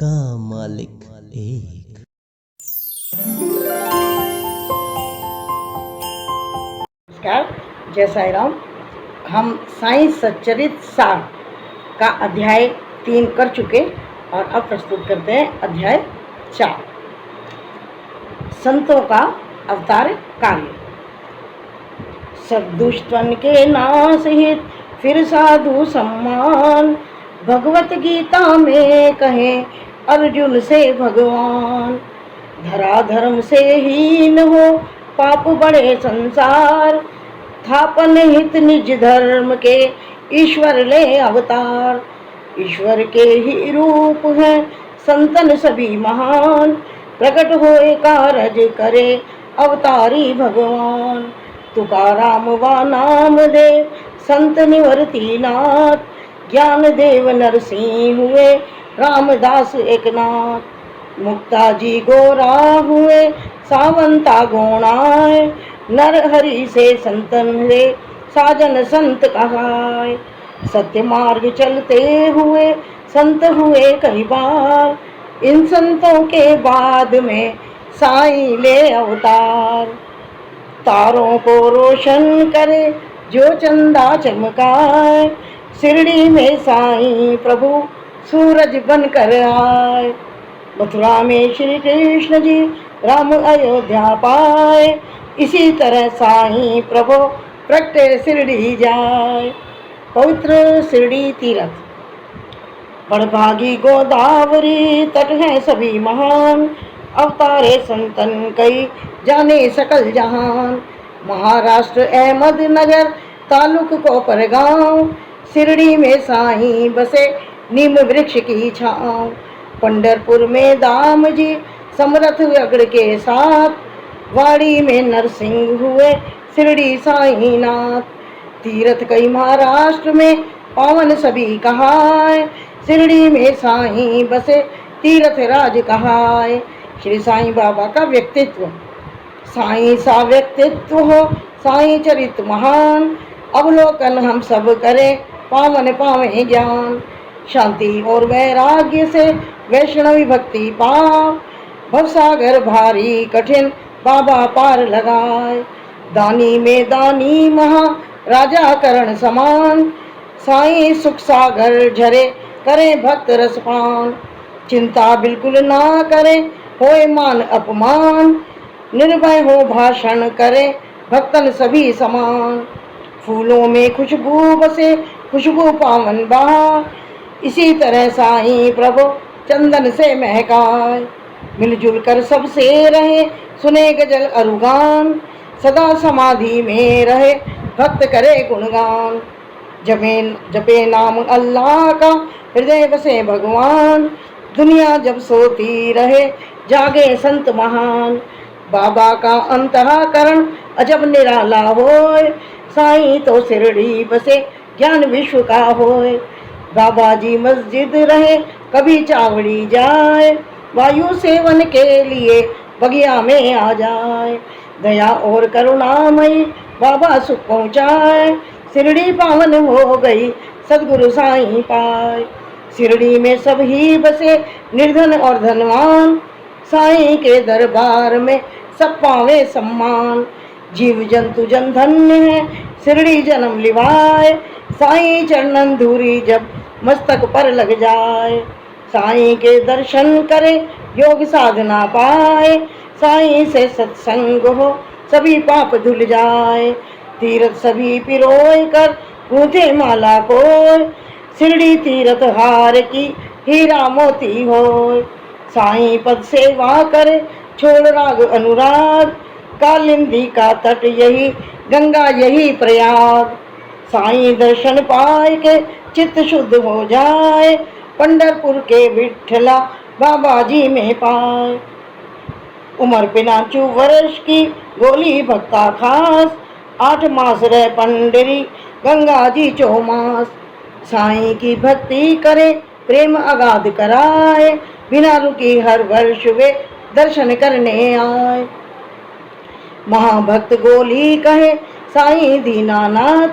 का मालिक एक। नमस्कार, जय साई राम। हम साईं सच्चरित सार का अध्याय 3 कर चुके और अब प्रस्तुत करते हैं अध्याय 4, संतों का अवतार कार्य। सब दुष्टन के नाश हित फिर साधु सम्मान, भगवत गीता में कहे अर्जुन से भगवान। धरा धर्म से हीन हो पाप बड़े संसार, स्थापन हित निज धर्म के ईश्वर ले अवतार। ईश्वर के ही रूप है संतन सभी महान, प्रकट होए कारज करे अवतारी भगवान। तुकाराम वा नाम दे संत निवर्ती नाथ, ज्ञान देव नरसिंह हुए रामदास एकनाथ। मुक्ता जी गोरा हुए सावंता गोणाय, नर हरि से संतन से साजन संत कहाय। सत्य मार्ग चलते हुए संत हुए कई बार, इन संतों के बाद में साईं ले अवतार। तारों को रोशन करे जो चंदा चमकाए, शिरडी में साईं प्रभु सूरज बनकर आए। मथुरा में श्री कृष्ण जी राम अयोध्या पाए, इसी तरह साईं प्रभु प्रगटे शिरडी जाए। पवित्र शिरडी तीर्थ बड़भागी गोदावरी तट है सभी महान, अवतारे संतन कई जाने सकल जहान। महाराष्ट्र अहमदनगर तालुक कोपर गांव, शिरडी में साईं बसे नीम वृक्ष की छाँव। पंढरपुर में दाम जी समरथ अगड़ के साथ, वाड़ी में नरसिंह हुए शिरडी साईनाथ। तीर्थ कई महाराष्ट्र में पावन सभी कहाय, शिरडी में साईं बसे तीर्थ राज कहाय। श्री साईं बाबा का व्यक्तित्व। साईं सा व्यक्तित्व हो साईं चरित महान, अवलोकन हम सब करें पावन पावे ज्ञान। शांति और वैराग्य से वैष्णवी भक्ति पाव, भवसागर भारी कठिन बाबा पार लगाए। दानी में दानी महा राजा करण समान, साईं सुख सागर झरे करे भक्त रसपान। चिंता बिल्कुल ना करे होए मान अपमान, निर्भय हो भाषण करे भक्तन सभी समान। फूलों में खुशबू बसे खुशबू पावन बहा, इसी तरह साईं प्रभु चंदन से महकाए। मिलजुल कर सबसे रहे सुने गजल अरुगान, सदा समाधि में रहे भक्त करे गुणगान। जपे नाम अल्लाह का हृदय बसे भगवान, दुनिया जब सोती रहे जागे संत महान। बाबा का अंतःकरण अजब निराला होए, साईं तो शिरडी बसे ज्ञान विश्व का होए। बाबा जी मस्जिद रहे कभी चावड़ी जाए, वायु सेवन के लिए बगिया में आ जाए। दया और करुणामयी बाबा सुख पहुँचाए, शिरडी पावन हो गई सदगुरु साईं पाए। शिरडी में सब ही बसे निर्धन और धनवान, साईं के दरबार में सब पावे सम्मान। जीव जंतु जन धन्य है शिरडी जन्म लिवाए, साईं चरणन धूरी जब मस्तक पर लग जाए। साईं के दर्शन करे योग साधना पाए, साईं से सत्संग हो सभी पाप धुल जाए। तीर्थ सभी पिरोय कर गूंथे माला को, शिरडी तीर्थ हार की हीरा मोती होय। साईं पद सेवा करे छोड़ राग अनुराग, कालिंदी का तट यही गंगा यही प्रयाग। साईं दर्शन पाए के चित्त शुद्ध हो जाए, पंढरपुर के विठला बाबा जी में पाए। उम्र 85 वर्ष की गोली भक्ता खास, 8 मास रह पंडरी गंगा जी चौमास। साईं की भक्ति करे प्रेम अगाध कराए, बिना रुकी हर वर्ष वे दर्शन करने आए। महाभक्त गोली कहे साईं दीनानाथ,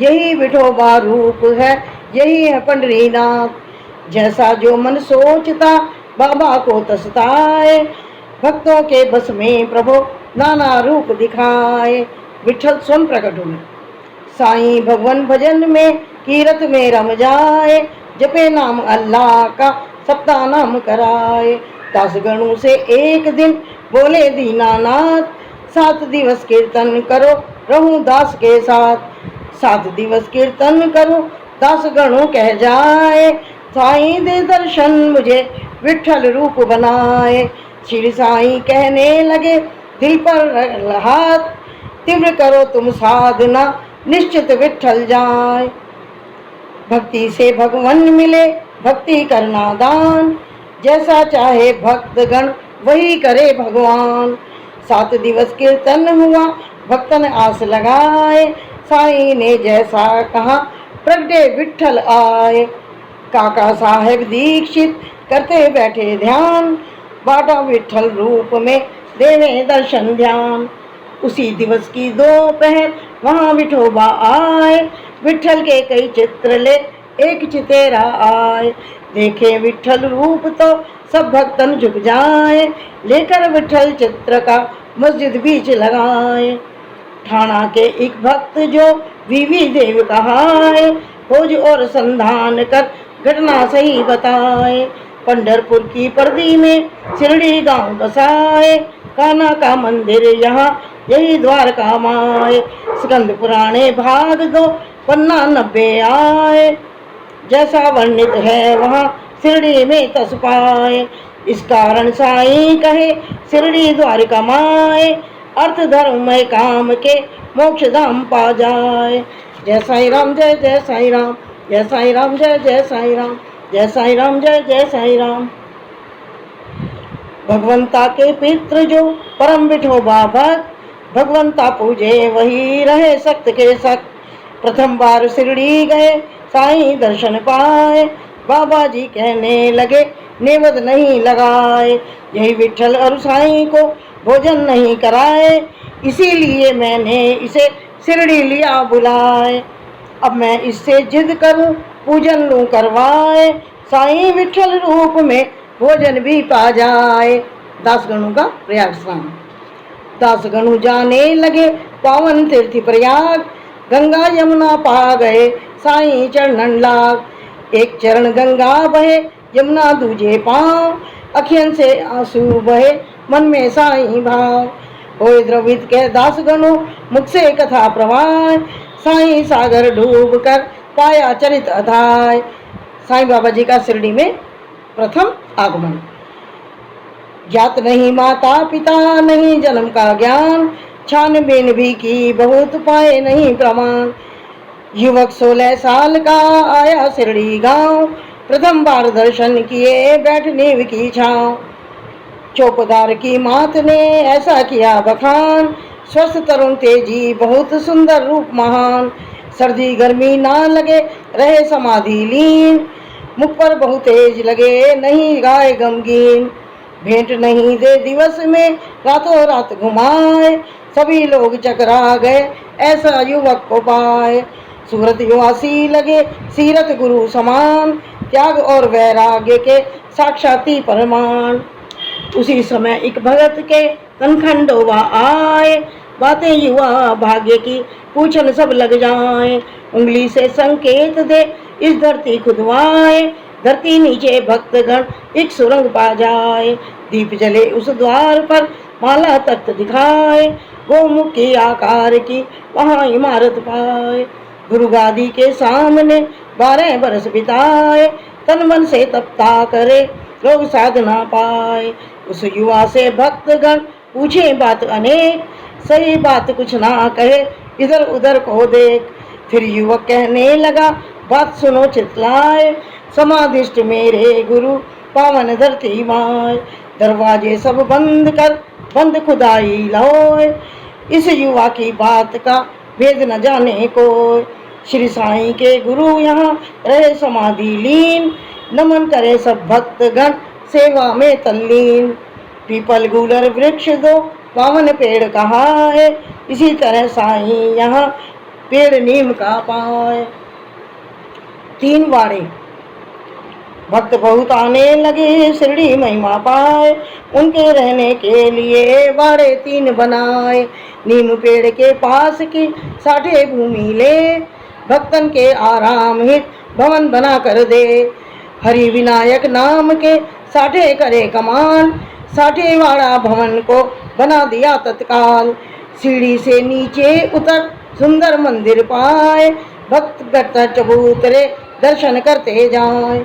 यही विठोबा रूप है यही है पंडरीनाथ। जैसा जो मन सोचता बाबा को तसताए। भक्तों के बस में प्रभु नाना रूप दिखाए। विठल स्वयं प्रकट हुए। साईं भगवान भजन में कीरत में रम जाए। जपे नाम अल्लाह का सप्ताह नाम कराए। 10 गणों से एक दिन बोले दीनानाथ, 7 दिवस कीर्तन करो रहूं दास के साथ। 7 दिवस कीर्तन करो दास गणों कह जाए। साईं दे दर्शन मुझे विठल रूप बनाए। श्री साईं कहने लगे दिल पर हाथ, तीव्र करो तुम साधना निश्चित विठल जाए। भक्ति से भगवान मिले भक्ति करना दान, जैसा चाहे भक्तगण वही करे भगवान। 7 दिवस कीर्तन हुआ भक्तन आस लगाए। साईं ने जैसा कहा प्रगटे विठल आए। काका साहेब दीक्षित करते बैठे ध्यान, बाटा विठल रूप में देवे दर्शन ध्यान। उसी दिवस की दोपहर वहाँ विठोबा आए। विठल के कई चित्र ले एक चितेरा आए। देखे विठल रूप तो सब भक्तन झुक जाए। लेकर विठल चित्र का मस्जिद बीच लगाए। ठाणा के एक भक्त जो वीवी देव कहाए, खोज और संधान कर घटना सही बताए। पंढरपुर की परदी में शिरडी गांव बसाए। कान्हा का मंदिर यहाँ यही द्वारका माए। स्कंद पुराणे भाग 2 पन्ना 90 आए। जैसा वर्णित है वहाँ शिरडी में तस पाए। इस कारण साईं कहे शिरडी द्वारका माए। अर्थ धर्म में काम के मोक्ष धाम पा जाए। जय साईं राम जय जय साईं राम, जय साईं राम जय जय साईं राम, जय साईं राम जय जय साईं राम। भगवंता के पितृ जो परम विठोबा भक्त, भगवंता पूजे वही रहे सक्त के सक्त। प्रथम बार शिरडी गए साईं दर्शन पाए। बाबा जी कहने लगे नेवद नहीं लगाए। यही विठल और साईं को भोजन नहीं कराए, इसीलिए मैंने इसे शिरडी लिया बुलाए। अब मैं इससे जिद करूं पूजन लूं करवाए। साईं विठल रूप में भोजन भी पा जाए। दासगणों का प्रयाग स्नान। दासगणु जाने लगे पावन तीर्थ प्रयाग। गंगा यमुना पा गए साईं चरणन लाग। एक चरण गंगा बहे यमुना दूजे पाँव। अखियन से आंसू बहे मन में साईं भाव। होए द्रवित के दासगणु मुख से कथा प्रवाह। साईं सागर डूब कर पाया चरित अधाय। साईं बाबा जी का शिरडी में प्रथम आगमन। ज्ञात नहीं माता पिता नहीं जन्म का ज्ञान, छानबीन भी की बहुत पाए नहीं प्रमाण। युवक 16 साल का आया शिरडी गांव। प्रथम बार दर्शन किए बैठ नींव की छाँव। चौपदार की मात ने ऐसा किया बखान। स्वस्थ तरुण तेजी बहुत सुंदर रूप महान। सर्दी गर्मी ना लगे रहे समाधि लीन। मुख पर बहुत तेज लगे नहीं गाए गमगीन। भेंट नहीं दे दिवस में रातों रात घुमाए। सभी लोग चकरा गए ऐसा युवक को पाए। सूरत युवासी लगे सीरत गुरु समान। त्याग और वैराग्य के साक्षाती प्रमाण। उसी समय एक भगत के कनखंडोबा आए। बातें युवा भाग्य की पूछन सब लग जाए। उंगली से संकेत दे इस धरती खुदवाए। धरती नीचे भक्तगण एक सुरंग पा जाए। दीप जले उस द्वार पर माला तख्त दिखाए। गोमुख के आकार की वहाँ इमारत पाए। गुरु गादी के सामने 12 बरस बिताए। तन मन से तपता करे लोग साधना पाए। उस युवा से भक्तगण पूछे बात अनेक। सही बात कुछ ना कहे इधर उधर को देख। फिर युवक कहने लगा बात सुनो चितलाए। समाधिष्ट मेरे गुरु पावन धरती माय। दरवाजे सब बंद कर बंद खुदाई लोए। इस युवा की बात का भेद न जाने को। श्री साईं के गुरु यहाँ रहे समाधि लीन। नमन करे सब भक्तगण सेवा में तल्लीन। पीपल गूलर वृक्ष 2 पावन पेड़ कहा है। इसी तरह साईं यहाँ पेड़ नीम का पाए। 3 वाड़े। भक्त बहुत आने लगे शिरडी महिमा पाए, उनके रहने के लिए बाड़े 3 बनाए। नीम पेड़ के पास की 60 भूमि ले, भक्तन के आराम हित भवन बना कर दे। हरि विनायक नाम के 60 करे कमाल, 60 वाड़ा भवन को बना दिया तत्काल। सीढ़ी से नीचे उतर सुंदर मंदिर पाए, भक्त गट्टा चबूतरे दर्शन करते जाए।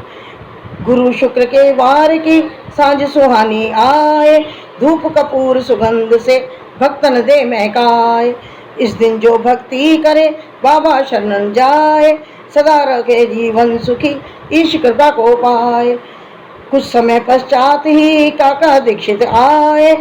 गुरु शुक्र के वार की सांझ सुहानी आए, धूप कपूर सुगंध से भक्तन दे महकाए। इस दिन जो भक्ति करे बाबा शरण जाए, सदा रखे जीवन सुखी ईश कृपा को पाए। कुछ समय पश्चात ही काका दीक्षित आए,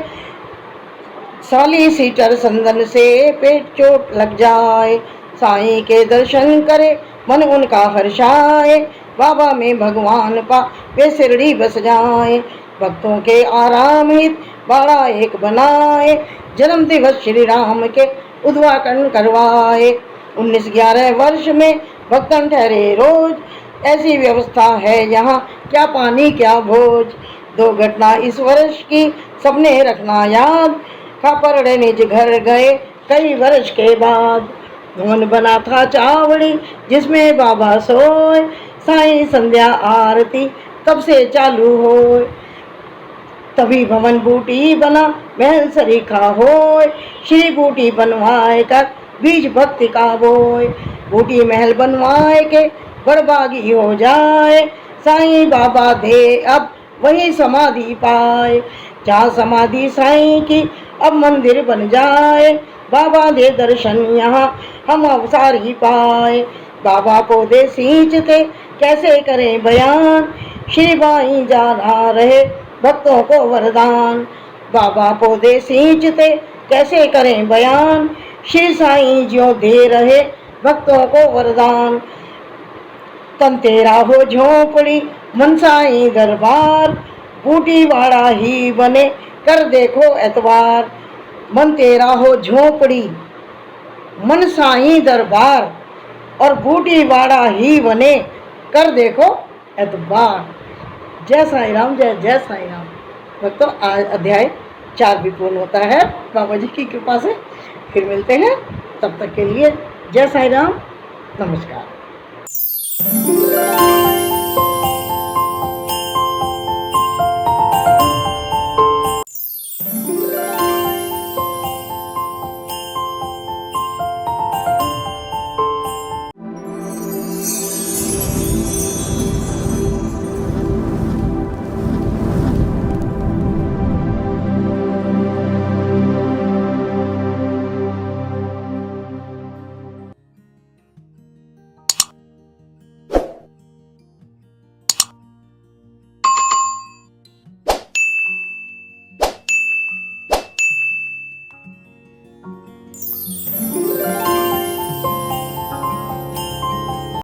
सॉलिसिटर संदन से पेट चोट लग जाए। साईं के दर्शन करे मन उनका हर्षाए, बाबा में भगवान पा वे शिरडी बस जाए। भक्तों के आराम हित बाड़ा एक बनाए, जन्म दिवस श्री राम के उद्घाटन करवाए। 1911 वर्ष में भक्तन ठहरे रोज, ऐसी व्यवस्था है यहाँ क्या पानी क्या भोज। 2 घटना इस वर्ष की सबने रखना याद, खापरड़े निज घर गए कई वर्ष के बाद। भवन बना था चावड़ी जिसमें बाबा सोए, साईं संध्या आरती तब से चालू हो। तभी भवन बूटी बना महल सरीखा होए, श्री बूटी बनवाए कर बीज भक्ति का बोए। बूटी महल बनवाए के बड़बागी हो जाए, साईं बाबा दे अब वही समाधि पाए। जहाँ समाधि साईं की अब मंदिर बन जाए, बाबा दे दर्शन यहाँ हम अवसर ही पाए। बाबा को दे सींचते कैसे करें बयान, श्री बाई जाना रहे भक्तों को वरदान। बाबा को दे सींचते कैसे करें बयान, श्री साईं ज्यों दे रहे भक्तों को वरदान। तन तेरा हो झोंपड़ी मन साईं दरबार, बूटी वाड़ा ही बने कर देखो एतवार। मन तेरा हो झोंपड़ी मन साईं दरबार, और बूटी वाड़ा ही बने कर देखो एतबार। जय साईं राम, जय जय साईं राम। भक्तों, आज अध्याय 4 भी पूर्ण होता है बाबा जी की कृपा से। फिर मिलते हैं, तब तक के लिए जय साईं राम, नमस्कार।